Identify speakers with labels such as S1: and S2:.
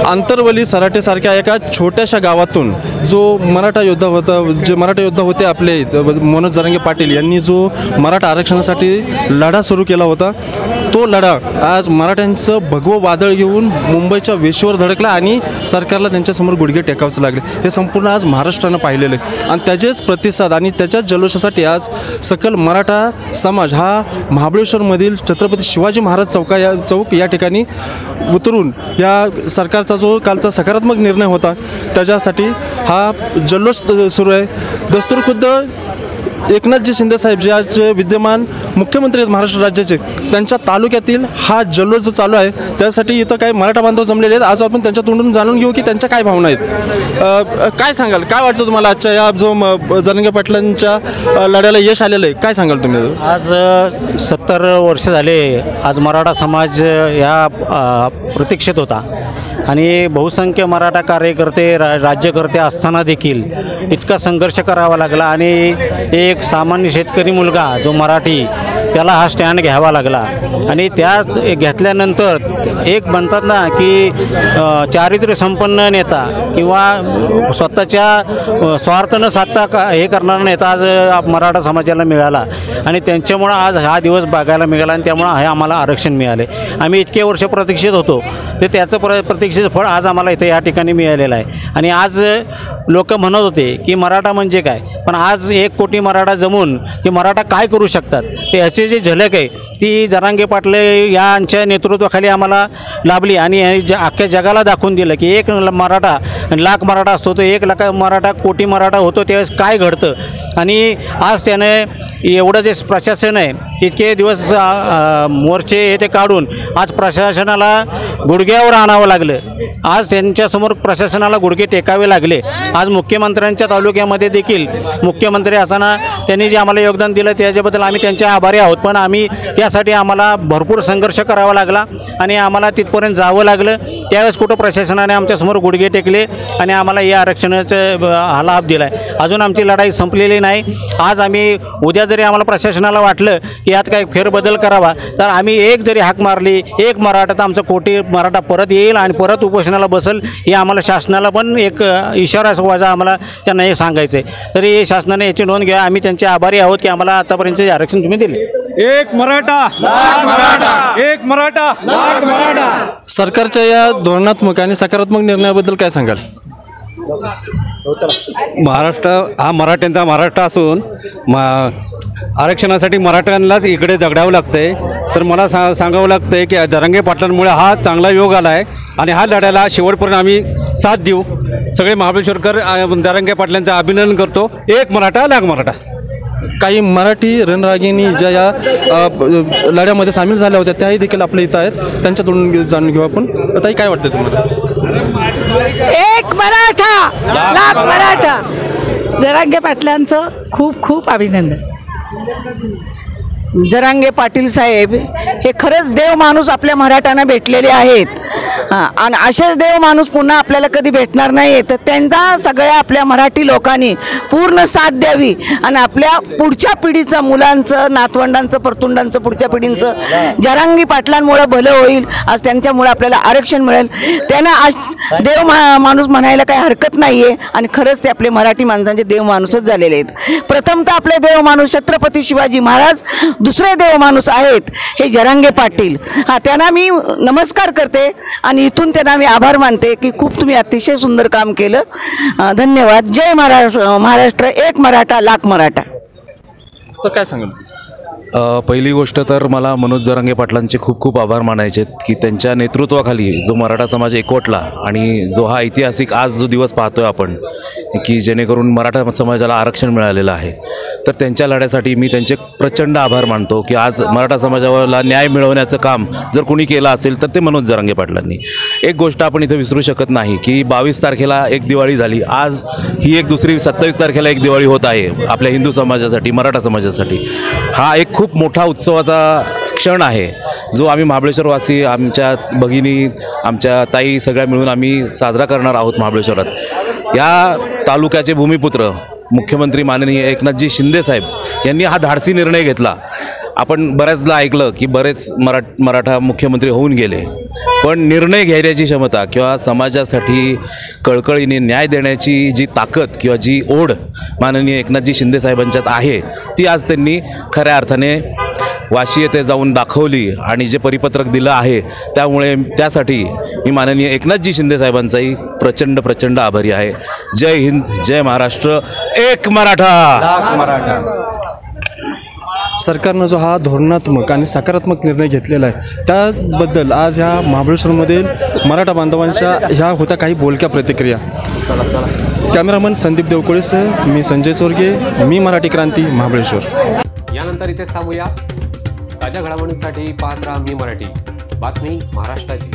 S1: आंतरवली सराटेसारख्या एका छोट्याशा गावातून जो मराठा योद्धा होता, जे मराठा योद्धा होते आपले मनोज जरांगे पाटील यांनी जो मराठा आरक्षणासाठी लढा सुरू केला होता, तो लढा आज मराठ्यांचं भगवं वादळ घेऊन मुंबईच्या वेशीवर धडकला आणि सरकारला त्यांच्यासमोर गुडघे टेकावचे लागले। हे संपूर्ण आज महाराष्ट्रानं पाहिलेलं आहे आणि त्याचेच प्रतिसाद आणि त्याच्याच जल्लोषासाठी आज सकल मराठा समाज हा महाबळेश्वरमधील छत्रपती शिवाजी महाराज चौक या ठिकाणी उतरून या सरकारचा जो कालचा सकारात्मक निर्णय होता त्याच्यासाठी हा जल्लोष सुरू आहे। दस्तूरखुद्द एकनाथजी शिंदे साहेब जे आज विद्यमान मुख्यमंत्री आहेत महाराष्ट्र राज्याचे, त्यांच्या तालुक्यातील हा जल्लोष जो चालू आहे त्यासाठी इथं काही मराठा बांधव जमलेले आहेत। आज आपण त्यांच्या तोंडून जाणून घेऊ की त्यांच्या काय भावना आहेत। काय सांगाल, काय वाटतं तुम्हाला आजच्या या जो जरांगे पाटलांच्या लढ्याला यश आलेलं आहे, काय सांगाल तुम्ही?
S2: आज 70 वर्ष झाले आज मराठा समाज या प्रतीक्षेत होता आणि बहुसंख्य मराठा कार्यकर्ते राज्यकर्ते असताना देखील इतका संघर्ष करावा लागला आणि एक सामान्य शेतकरी मुलगा जो मराठी त्याला हा स्टँड घ्यावा लागला आणि त्या घेतल्यानंतर एक म्हणतात ना की चारित्र्य संपन्न नेता किंवा स्वतःच्या स्वार्थ न साधता हे करणारा नेता आज मराठा समाजाला मिळाला आणि त्यांच्यामुळं आज हा दिवस बघायला मिळाला आणि त्यामुळं हे आम्हाला आरक्षण मिळाले। आम्ही इतके वर्ष प्रतीक्षित होतो ते त्याचं प्रतीक्षेचं फळ आज आम्हाला इथे या ठिकाणी मिळालेलं आहे। आणि आज लोक म्हणत होते की मराठा म्हणजे काय, पण आज 1 कोटी मराठा जमून की मराठा काय करू शकतात ते ह्याची जी झलक आहे ती जरांगे पाटील यांच्या नेतृत्वाखाली आम्हाला लाभली आणि अख्ख्या जगाला दाखवून दिलं की 1 मराठा लाख मराठा असतो तो 1 लाख मराठा कोटी मराठा होतो त्यावेळेस काय घडतं। आणि आज त्याने एवढं जे प्रशासन आहे इतके दिवस मोर्चे हे ते काढून आज प्रशासनाला गुडघ्यावर आणावं लागलं। आज त्यांच्यासमोर प्रशासनाला गुडघे टेकावे लागले। आज मुख्यमंत्र्यांच्या तालुक्यामध्ये देखील मुख्यमंत्री असताना त्यांनी जे आम्हाला योगदान दिलं त्याच्याबद्दल आम्ही त्यांचे आभारी आहोत, पण आम्ही त्यासाठी आम्हाला भरपूर संघर्ष करावा लागला आणि आम्हाला तिथपर्यंत जावं लागलं। त्यावेळेस कुठं प्रशासनाने आमच्यासमोर गुडघे टेकले आणि आम्हाला या आरक्षणाचा हा लाभ दिला आहे। अजून आमची लढाई संपलेली नाही। आज आम्ही उद्या जरी आम्हाला प्रशासनाला वाटलं की यात काही फेरबदल करावा तर आम्ही एक जरी हाक मारली 1 मराठा तर आमचं कोटी मराठा परत येईल आणि परत उपोषणाला बसेल हे आम्हाला शासनाला पण एक इशारा वाजा आम्हाला त्यांना हे सांगायचं आहे। तरी शासनाने याची नोंद घ्या, आम्ही त्यांचे आभारी आहोत की आम्हाला आतापर्यंत आरक्षण तुम्ही दिले।
S3: 1 मराठा लाख मराठा, 1 मराठा लाख मराठा।
S1: सरकारच्या या धोरणात्मक आणि सकारात्मक निर्णयाबद्दल काय सांगाल?
S3: महाराष्ट्र हा मराठ्यांचा महाराष्ट्र असून आरक्षणासाठी मराठ्यांनाच इकडे झगडावं लागतं आहे, तर मला सांगावं लागतं आहे की जरांगे पाटलांमुळे हा चांगला योग आला आहे आणि हा लढ्याला शेवटपर्यंत आम्ही साथ देऊ। सगळे महाबळेश्वरकर जरांगे पाटलांचं अभिनंदन करतो। 1 मराठा लाख मराठा।
S1: काही मराठी रणरागिणी ज्या या लढ्यामध्ये सामील झाल्या होत्या त्याही देखील आपल्या इथं आहेत, त्यांच्याकडून जाणून घेऊ आपण। ताई, काय वाटतं तुम्हाला?
S4: 1 मराठा लाख मराठा। जरांगे पाटलांचं खूप खूप अभिनंदन। जरांगे पाटील साहेब हे खरंच देव माणूस आपल्या मराठ्यांना भेटलेले आहेत आणि असेच देव माणूस पुन्हा आपल्याला कधी भेटणार नाही, तर त्यांचा सगळ्या आपल्या मराठी लोकांनी पूर्ण साथ द्यावी आणि आपल्या पुढच्या पिढीचं, मुलांचं, नातवंडांचं, परतुंडांचं, पुढच्या पिढींचं जरांगे पाटलांमुळे भलं होईल। आज त्यांच्यामुळे आपल्याला आरक्षण मिळेल। त्यांना आज देव माणूस म्हणायला काही हरकत नाही आहे आणि खरंच ते आपले मराठी माणसांचे देव माणूसच झालेले आहेत। प्रथमतः आपले देव माणूस छत्रपती शिवाजी महाराज, दुसरे देव माणूस आहेत हे जरांगे पाटील। त्यांना मी नमस्कार करते आणि इथून त्यांना मी आभार मानते की खूप तुम्ही अतिशय सुंदर काम केलं। धन्यवाद। जय महाराष्ट्र। 1 मराठा लाख मराठा।
S1: सर, काय सांगाल?
S5: पहिली गोष्ट तर मला मनोज जरांगे पाटलांचे खूप खूप आभार मानायचे की त्यांच्या नेतृत्वाखाली जो मराठा समाज एकवटला आणि जो हा ऐतिहासिक आज जो दिवस पाहतोय आपण की जेणेकरून मराठा समाजाला आरक्षण मिळालेलं आहे, तर त्यांच्या लढ्यासाठी मी त्यांचे प्रचंड आभार मानतो की आज मराठा समाजाला न्याय मिळवण्याचं काम जर कोणी केलं असेल तर ते मनोज जरांगे पाटलांनी। एक गोष्ट आपण इथं विसरू शकत नाही की 22 तारखेला एक दिवाळी झाली, आज ही एक दुसरी 27 तारखेला एक दिवाळी होत आहे आपल्या हिंदू समाजासाठी, मराठा समाजासाठी। हा एक खूप मोठा उत्सवाचा क्षण आहे जो आम्ही महाबळेश्वरवासी, आमच्या भगिनी, आमच्या ताई सगळ्या मिळून आम्ही साजरा करणार आहोत महाबळेश्वरात। या तालुक्याचे भूमिपुत्र मुख्यमंत्री माननीय एकनाथजी शिंदे साहेब यांनी हा धाडसी निर्णय घेतला आपण बऱ्याचदा ऐकलं की बरेच मराठा मुख्यमंत्री होऊन गेले, पण निर्णय घेण्याची क्षमता किंवा समाजासाठी कळकळीने न्याय देण्याची जी ताकद किंवा जी ओढ माननीय एकनाथजी शिंदे साहेबांच्यात आहे, ती आज त्यांनी खऱ्या अर्थाने वाशी येथे जाऊन दाखवली आणि जे परिपत्रक दिलं आहे त्यामुळे त्यासाठी मी माननीय एकनाथजी शिंदे साहेबांचाही प्रचंड प्रचंड आभारी आहे. जय हिंद, जय महाराष्ट्र, एक मराठा.
S1: सरकारनं जो हा धोरणात्मक आणि सकारात्मक निर्णय घेतलेला आहे त्याबद्दल आज ह्या महाबळेश्वरमधील मराठा बांधवांच्या ह्या होत्या काही बोलक्या प्रतिक्रिया. कॅमेरामन संदीप देवकोळेसह मी संजय चोरगे, मी मराठी क्रांती, महाबळेश्वर.
S6: यानंतर इथेच थांबूया. ताज्या घडामोडींसाठी पाहत राहा मी मराठी बातमी महाराष्ट्राची.